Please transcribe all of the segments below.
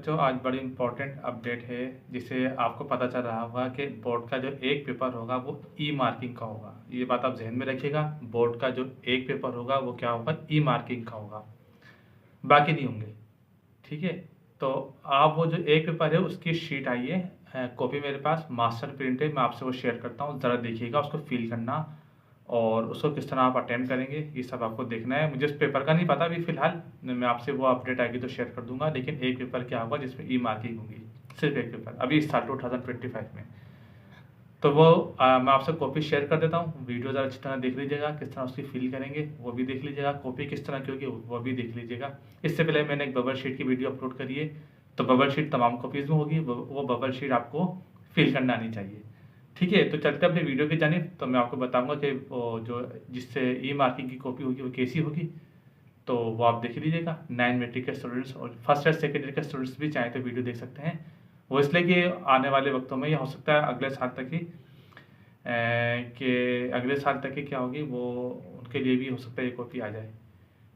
बच्चों, आज बड़ी इम्पोर्टेंट अपडेट है जिसे आपको पता चल रहा होगा कि बोर्ड का जो एक पेपर होगा वो ई मार्किंग का होगा। ये बात आप जहन में रखिएगा, बोर्ड का जो एक पेपर होगा वो क्या होगा, ई मार्किंग का होगा, बाकी नहीं होंगे। ठीक है, तो आप वो जो एक पेपर है उसकी शीट आई है, कॉपी मेरे पास मास्टर प्रिंट है, मैं आपसे वो शेयर करता हूँ, ज़रा देखिएगा, उसको फिल करना और उसको किस तरह आप अटेम्प्ट करेंगे ये सब आपको देखना है। मुझे इस पेपर का नहीं पता अभी फ़िलहाल, मैं आपसे वो अपडेट आएगी तो शेयर कर दूंगा, लेकिन एक पेपर क्या होगा जिसमें ई मार्किंग होगी, सिर्फ एक पेपर अभी इस साल 2025 में। तो वो मैं आपसे कॉपी शेयर कर देता हूँ, वीडियो ज़रा अच्छी तरह देख लीजिएगा, किस तरह उसकी फिल करेंगे वो भी देख लीजिएगा, कॉपी किस तरह की होगी वो भी देख लीजिएगा। इससे पहले मैंने एक बबल शीट की वीडियो अपलोड करी है, तो बबल शीट तमाम कॉपीज़ में होगी, वो बबल शीट आपको फिल करना आनी चाहिए। ठीक है, तो चलते अपने वीडियो की जानिब। तो मैं आपको बताऊंगा कि वो जो जिससे ई मार्किंग की कॉपी होगी वो कैसी होगी, तो वो आप देख लीजिएगा। 9 मैट्रिक के स्टूडेंट्स और फर्स्ट या सेकेंड ईयर के स्टूडेंट्स भी चाहें तो वीडियो देख सकते हैं। वो इसलिए कि आने वाले वक्तों में यह हो सकता है अगले साल तक ही कि अगले साल तक ही क्या होगी वो उनके लिए भी हो सकता है ये कॉपी आ जाए।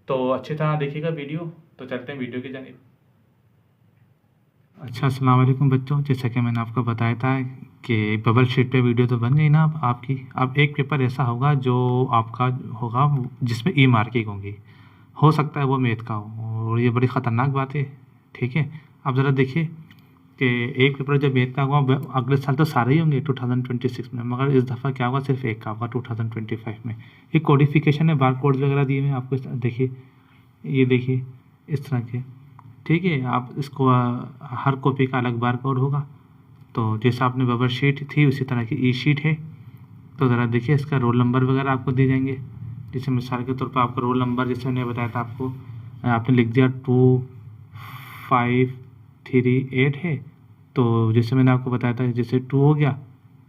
तो अच्छी तरह देखिएगा वीडियो। तो चलते हैं वीडियो की जानिब। अच्छा, अस्सलाम वालेकुम बच्चों। जैसा कि मैंने आपको बताया था कि बबल शीट पे वीडियो तो बन गई ना आपकी। अब एक पेपर ऐसा होगा जो आपका होगा जिसमें ई मार्किंग होगी, हो सकता है वो मैथ का हो, और ये बड़ी ख़तरनाक बात है। ठीक है, अब ज़रा देखिए कि एक पेपर जब मैथ का होगा, अगले साल तो सारे ही होंगे 2026 में, मगर इस दफ़ा क्या होगा, सिर्फ एक का होगा 2025 में। ये कोडिफिकेशन है, बार कोड्स वगैरह दिए हुए हैं आपको, देखिए, ये देखिए इस तरह के। ठीक है, आप इसको हर कॉपी का अलग बार कोड होगा। तो जैसा आपने बबल शीट थी उसी तरह की ई शीट है। तो ज़रा देखिए, इसका रोल नंबर वगैरह आपको दिए जाएंगे। जैसे मिसाल के तौर पर आपका रोल नंबर, जैसे मैंने बताया था आपको, आपने लिख दिया 2538 है। तो जैसे मैंने आपको बताया था, जैसे 2 हो गया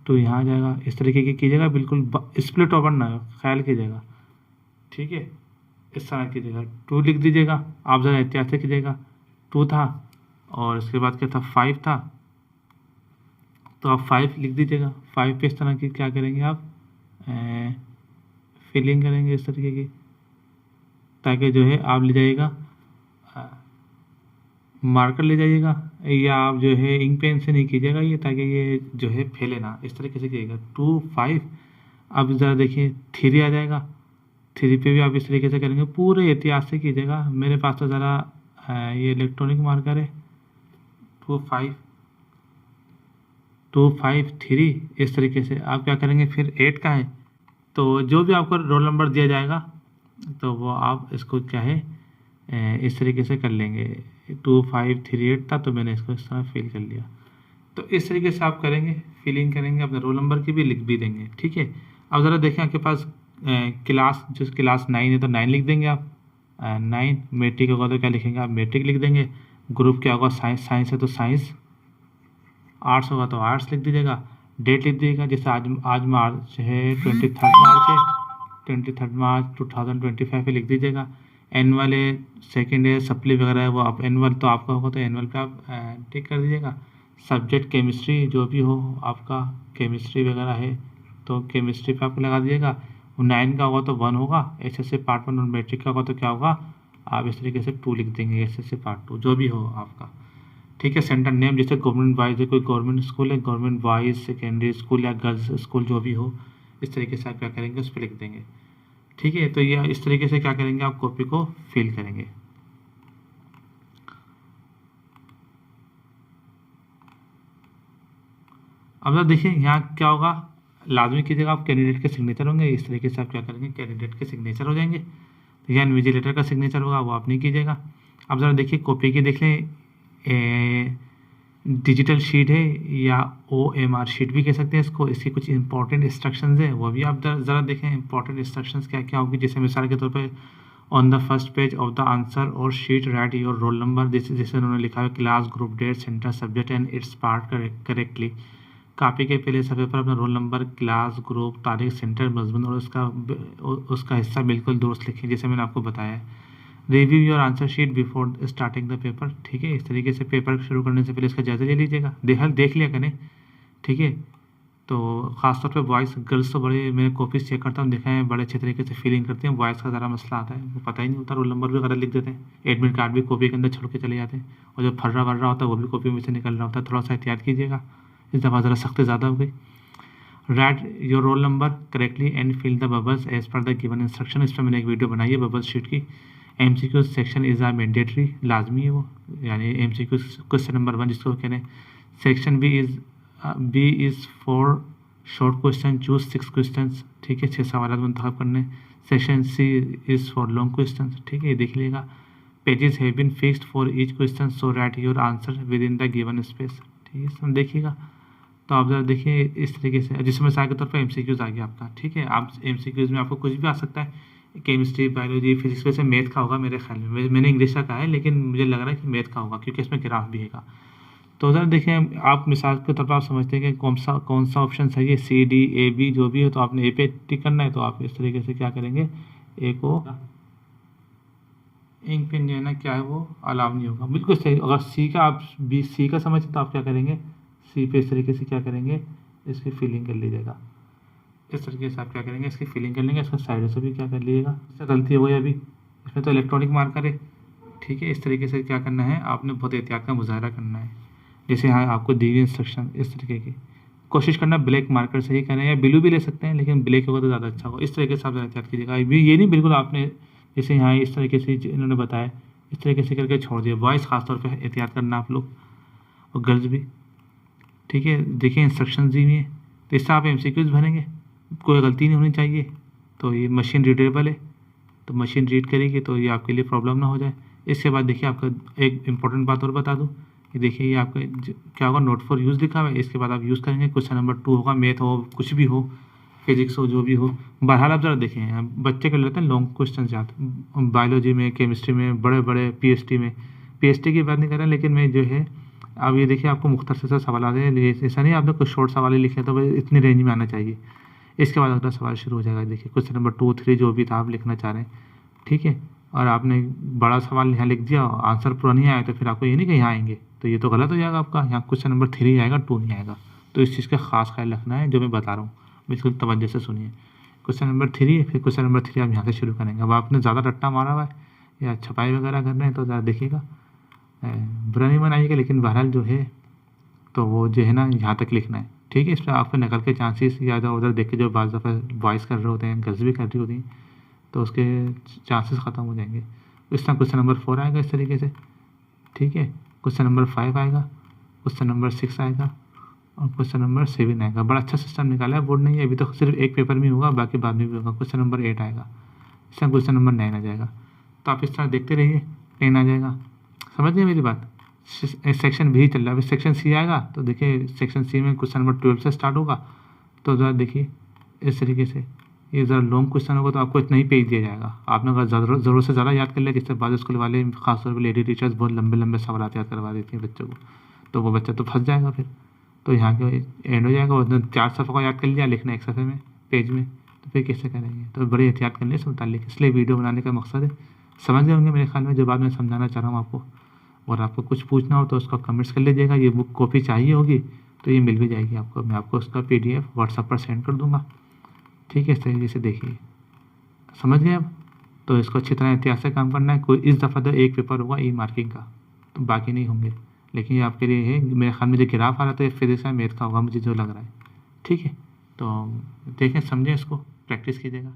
तो यहाँ आ जाएगा। इस तरीके की कीजिएगा, बिल्कुल स्प्लिट ओवर ना ख्याल कीजिएगा। ठीक है, इस तरह कीजिएगा, 2 लिख दीजिएगा। आप ज़रा एहतियात से कीजिएगा, 2 था और इसके बाद क्या था, 5 था, तो आप 5 लिख दीजिएगा। 5 पे इस तरह की क्या करेंगे आप, फिलिंग करेंगे इस तरीके की, ताकि जो है आप ले जाइएगा मार्कर ले जाइएगा, या आप जो है इंक पेन से नहीं कीजिएगा ये, ताकि ये जो है फैले ना, इस तरीके से कीजिएगा। 2 5। अब ज़रा देखिए 3 आ जाएगा, 3 पे भी आप इस तरीके से करेंगे, पूरे एहतियात से कीजिएगा। मेरे पास तो ज़रा ये इलेक्ट्रॉनिक मार्कर है। 2 5 2 5 3 इस तरीके से आप क्या करेंगे। फिर 8 का है, तो जो भी आपको रोल नंबर दिया जाएगा तो वो आप इसको क्या है इस तरीके से कर लेंगे। 2 5 3 8 था, तो मैंने इसको इस तरह फिल कर लिया। तो इस तरीके से आप करेंगे, फिलिंग करेंगे, अपने रोल नंबर की भी लिख भी देंगे। ठीक है, अब ज़रा देखें आपके पास क्लास, जो क्लास 9 है तो 9 लिख देंगे आप। 9 मैट्रिक होगा तो क्या लिखेंगे आप, मैट्रिक लिख देंगे। ग्रुप क्या होगा, साइंस, साइंस है तो साइंस। आर्ट्स होगा तो आर्ट्स लिख दीजिएगा। डेट लिख दीजिएगा, जैसे आज मार्च है, 23 मार्च है, 23 मार्च 2025 पे लिख दीजिएगा। एनुअल है, सेकेंड है, सप्ली वगैरह है, वो आप एनुअल तो आपका होगा तो एनुअल पे आप टिक कर दीजिएगा। सब्जेक्ट केमिस्ट्री जो भी हो आपका, केमिस्ट्री वगैरह है तो केमिस्ट्री पे आप लगा दीजिएगा। 9 का होगा तो 1 होगा, एसएससी पार्ट 1, और मैट्रिक का होगा तो क्या होगा, आप इस तरीके से 2 लिख देंगे, एसएससी पार्ट 2 जो भी हो आपका। ठीक है, सेंटर नेम, जैसे गवर्नमेंट वाइज है, कोई गवर्नमेंट स्कूल है, गवर्नमेंट वाइज सेकेंडरी स्कूल या गर्ल्स स्कूल जो भी हो, इस तरीके से आप क्या करेंगे, उस पर लिख देंगे। ठीक है, तो ये इस तरीके से क्या करेंगे, आप कॉपी को फिल करेंगे। अब ना देखिए यहाँ क्या होगा, लाजमी कीजिएगा, आप कैंडिडेट के सिग्नेचर होंगे, इस तरीके से आप क्या करेंगे, कैंडिडेट के सिग्नेचर हो जाएंगे। तो यहाँ इन्विजिलेटर का सिग्नेचर होगा, वो आप नहीं कीजिएगा। अब ज़रा देखिए कॉपी की देख लें, डिजिटल शीट है या OMR शीट भी कह सकते हैं इसको। इसकी कुछ इंपॉर्टेंट इंस्ट्रक्शंस है, वो भी आप ज़रा देखें, इंपॉर्टेंट इंस्ट्रक्शंस क्या क्या होगी। जैसे मिसाल के तौर पे on the first page of the answer और sheet write your roll number, जैसे उन्होंने लिखा है class, group, date, centre, subject and its part correctly. Copy के पहले सफ़े पर अपना रोल नंबर, क्लास, ग्रुप, तारीख, सेंटर, मजमून और उसका हिस्सा बिल्कुल दुरुस्त लिखें, जैसे मैंने आपको बताया है। Review your answer sheet before starting the paper. ठीक है, इस तरीके से पेपर शुरू करने से पहले इसका जायज़ा ले लीजिएगा, देख लिया करें। ठीक है, तो ख़ासतौर पे बॉयज़, गर्ल्स तो बड़े, मैंने कॉपीज़ चेक करता हूँ, देखा है बड़े अच्छे तरीके से फिलिंग करते हैं। बॉयज़ का ज़रा मसला आता है, वो पता ही नहीं होता, रोल नंबर भी गलत लिख देते हैं, एडमिट कार्ड भी कॉपी के अंदर छोड़ के चले जाते हैं, और जो फर्रा वर्रा होता है वो भी कॉपी में से निकल रहा होता है। थोड़ा सा एहतियात कीजिएगा, इस दफ़ा ज़रा सख्ती ज़्यादा हो गई। Write your roll number correctly and fill the bubbles as per the given instruction. इस पर मैंने एक वीडियो बनाई है बबल शीट की। MCQ section is a mandatory, लाजमी है वो, यानी MCQ क्वेश्चन नंबर 1 जिसको कह रहे हैं। Section B is for short question, choose 6 question, ठीक है, 6 सवाल मुंतखब करने। Section C is for long question, ठीक है, ये देख लीजिएगा। Pages have been fixed for each question, so write your answer within the given space, ठीक है, सब देखिएगा। तो आप ज़रा देखिए इस तरीके से, जिसमें मिसाल के तौर पर MCQs आ गया आपका, ठीक है। आप MCQs में आपको कुछ भी आ सकता है, केमिस्ट्री, बायोलॉजी, फिजिक्स, वैसे मैथ का होगा मेरे ख्याल में, मैंने इंग्लिश का कहा है लेकिन मुझे लग रहा है कि मैथ का होगा क्योंकि इसमें ग्राफ भी है। तो ज़रा देखें, आप मिसाल के तौर पर आप समझते हैं कि कौन सा ऑप्शन सही है, C D A B जो भी हो, तो आपने A पे टिक करना है। तो आप इस तरीके से क्या करेंगे, A को इंक पेन जो है ना क्या है वो अलाउ नहीं होगा, बिल्कुल सही। अगर C का समझते तो आप क्या करेंगे, C पे इस तरीके से क्या करेंगे, इसकी फिलिंग कर लीजिएगा। इस तरीके से आप क्या करेंगे, इसकी फिलिंग कर लेंगे, इसका साइड से भी क्या कर लीजिएगा। इससे गलती हो गई अभी, इसमें तो इलेक्ट्रॉनिक मार्कर है, ठीक है। इस तरीके से क्या करना है, आपने बहुत एहतियात का मुजाहरा करना है। जैसे यहाँ आपको दी हुई इंस्ट्रक्शन इस तरीके की, कोशिश करना ब्लैक मार्कर से ही करें, या ब्लू भी ले सकते हैं लेकिन ब्लैक होगा तो ज़्यादा अच्छा होगा। इस तरीके से आप एहतियात कीजिएगा। अभी ये नहीं बिल्कुल आपने जैसे यहाँ इस तरीके से इन्होंने बताया, इस तरीके से करके छोड़ दिया। बॉयज़ खासतौर पर एहतियात करना आप लोग, और गर्ल्स भी, ठीक है। देखिए इंस्ट्रक्शन दी हुई है, तो इससे आप MCQs भरेंगे, कोई गलती नहीं होनी चाहिए। तो ये मशीन रीडेबल है, तो मशीन रीड करेगी तो ये आपके लिए प्रॉब्लम ना हो जाए। इसके बाद देखिए आपका एक इम्पॉर्टेंट बात और बता दूं, ये देखिए ये आपका क्या होगा, नोट फॉर यूज़ लिखा हुआ है। इसके बाद आप यूज़ करेंगे, क्वेश्चन नंबर 2 होगा, मैथ हो, कुछ भी हो, फिजिक्स हो, जो भी हो। बहरहाल आप ज़रा देखें, बच्चे कर लेते हैं लॉन्ग क्वेश्चन याद, बायोलॉजी में, केमिस्ट्री में, बड़े बड़े PhD में, PhD की बात नहीं कर रहे हैं, लेकिन मैं जो है अब ये देखिए आपको मुख्तसर से सवाल आ रहे हैं। ऐसा नहीं आपने कुछ शॉर्ट सवाल ही लिखे, तो इतनी रेंज में आना चाहिए। इसके बाद अगला सवाल शुरू हो जाएगा। देखिए क्वेश्चन नंबर 2, 3 जो भी था आप लिखना चाह रहे हैं, ठीक है। और आपने बड़ा सवाल यहाँ लिख दिया, आंसर पूरा नहीं आया, तो फिर आपको ये नहीं कि यहाँ आएंगे, तो ये तो गलत हो जाएगा आपका। यहाँ क्वेश्चन नंबर 3 आएगा, 2 नहीं आएगा। तो इस चीज़ का खास ख्याल रखना है जो मैं बता रहा हूँ, बिल्कुल तवज्जो से सुनिए। क्वेश्चन नंबर 3 है, फिर क्वेश्चन नंबर 3 आप यहाँ से शुरू करेंगे। अब आपने ज़्यादा रट्टा मारा हुआ है या छपाई वगैरह कर रहे हैं तो ज़रा देखिएगा, बुरा नहीं बनाइएगा, लेकिन बहरहाल जो है तो वो जो है ना यहाँ तक लिखना है, ठीक है। इस पर आपके नकल के चांसेस या इधर उधर देख के जो बाज़ दफ़ा बॉयज़ कर रहे होते हैं, गर्ल्स भी कर रही होती हैं, तो उसके चांसेस ख़त्म हो जाएंगे। इस तरह क्वेश्चन नंबर 4 आएगा इस तरीके से, ठीक है। क्वेश्चन नंबर 5 आएगा, क्वेश्चन नंबर 6 आएगा, और क्वेश्चन नंबर 7 आएगा। बड़ा अच्छा सिस्टम निकाला है, बोर्ड नहीं है अभी तो, सिर्फ एक पेपर में होगा, बाकी बाद में भी होगा। क्वेश्चन नंबर 8 आएगा, इस तरह क्वेश्चन नंबर 9 आ जाएगा। तो आप इस तरह देखते रहिए, 10 आ जाएगा। समझ गए मेरी बात। सेक्शन B चल रहा है, अभी सेक्शन C आएगा, तो देखिए सेक्शन C में क्वेश्चन नंबर 12 से स्टार्ट होगा। तो ज़रा देखिए इस तरीके से, ये ज़रा लॉन्ग क्वेश्चन होगा तो आपको इतना ही पेज दिया जाएगा। आपने अगर ज़रूरत से ज़्यादा याद कर लिया, जिससे बाद स्कूल वाले खासतौर पर लेडी टीचर्स बहुत लंबे लंबे सवाल याद करवा देती हैं बच्चों को, तो वो बच्चा तो फंस जाएगा फिर। तो यहाँ के एंड हो जाएगा, उसने 4 सफ़ा का याद कर लिया, लिखना एक सफ़े में पेज में, तो फिर कैसे करेंगे। तो बड़ी एहतियात करने से मुतालिक, इसलिए वीडियो बनाने का मकसद है। समझ गए होंगे मेरे ख्याल में जो बात मैं समझाना चाह रहा हूँ आपको। और आपको कुछ पूछना हो तो उसका कमेंट्स कर लीजिएगा। ये बुक कॉपी चाहिए होगी तो ये मिल भी जाएगी आपको, मैं आपको उसका PDF व्हाट्सएप पर सेंड कर दूँगा, ठीक है। इस तरीके से देखिए, समझ गए अब। तो इसको अच्छी तरह एहतियात से काम करना है। कोई इस दफ़ा तो एक पेपर होगा ई मार्किंग का, तो बाकी नहीं होंगे, लेकिन ये आपके लिए है। मेरे ख्याल में जो ग्राफ आ रहा था ये फिजिक्स या मैथ का होगा, मुझे जो लग रहा है, ठीक है। तो देखें, समझें, इसको प्रैक्टिस कीजिएगा।